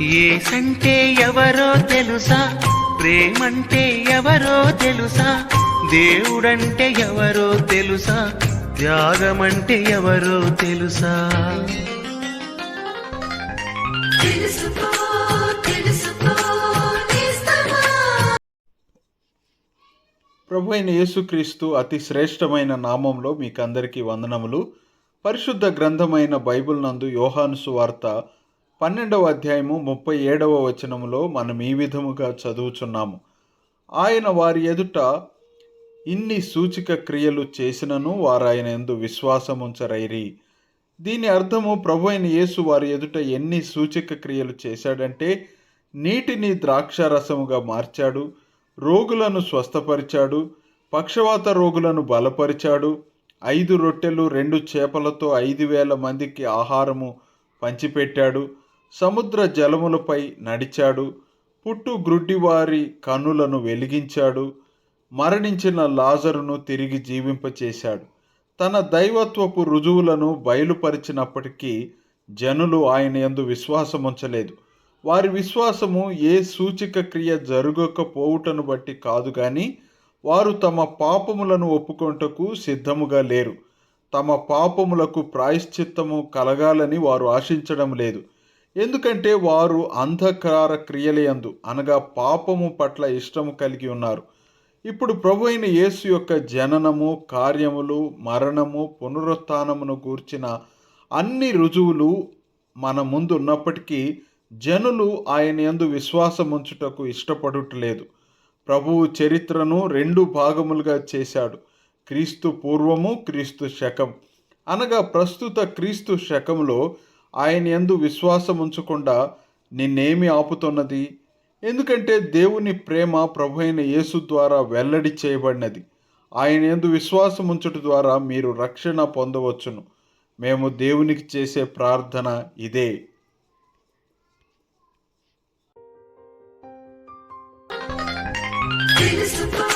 యేసంటే ఎవరో తెలుసా, ప్రేమంటే ఎవరో తెలుసా, దేవుడంటే ఎవరో తెలుసా, త్యాగమంటే ఎవరో తెలుసా. తెలుసుకో తెలుసుకో నేస్తమా. ప్రభు అయిన యేసుక్రీస్తు అతి శ్రేష్టమైన నామంలో మీకందరికీ వందనములు. పరిశుద్ధ గ్రంథమైన బైబిల్ నందు యోహాను సువార్త 12వ అధ్యాయము 37వ వచనములో మనం ఈ విధముగా చదువుచున్నాము. ఆయన వారి ఎదుట ఇన్ని సూచక క్రియలు చేసినను వారాయన యందు విశ్వాసముంచరైరి. దీని అర్థము ప్రభు అయిన యేసు వారి ఎదుట ఎన్ని సూచక క్రియలు చేశాడంటే, నీటిని ద్రాక్షారసముగా మార్చాడు, రోగులను స్వస్థపరిచాడు, పక్షవాత రోగులను బలపరిచాడు, 5 రొట్టెలు 2 చేపలతో 5,000 మందికి ఆహారము పంచిపెట్టాడు, సముద్ర జలములపై నడిచాడు, పుట్టు గ్రుడ్డివారి కన్నులను వెలిగించాడు, మరణించిన లాజరును తిరిగి జీవింపచేశాడు. తన దైవత్వపు రుజువులను బయలుపరిచినప్పటికీ జనులు ఆయన యందు విశ్వాసముంచలేదు. వారి విశ్వాసము ఏ సూచక క్రియ జరగకపోవుటను బట్టి కాదు గాని, వారు తమ పాపములను ఒప్పుకొనుటకు సిద్ధముగా లేరు. తమ పాపములకు ప్రాయశ్చిత్తము కలగాలని వారు ఆశించడం లేదు. ఎందుకంటే వారు అంధకార క్రియలయందు అనగా పాపము పట్ల ఇష్టము కలిగి ఉన్నారు. ఇప్పుడు ప్రభు అయిన యేసు యొక్క జననము, కార్యములు, మరణము, పునరుత్థానమును గూర్చిన అన్ని రుజువులు మన ముందు ఉన్నప్పటికీ జనులు ఆయన యందు విశ్వాసముంచుటకు ఇష్టపడుటలేదు. ప్రభువు చరిత్రను 2 భాగములుగా చేశాడు. క్రీస్తు పూర్వము, క్రీస్తు శకం. అనగా ప్రస్తుత క్రీస్తు శకములో ఆయన యందు విశ్వాసముంచకుండా నిన్నేమి ఆపుతున్నది? ఎందుకంటే దేవుని ప్రేమ ప్రభు అయిన యేసు ద్వారా వెల్లడి చేయబడినది. ఆయన యందు విశ్వాసముంచుట ద్వారా మీరు రక్షణ పొందవచ్చును. మేము దేవునికి చేసే ప్రార్థన ఇదే. తెలుసుకో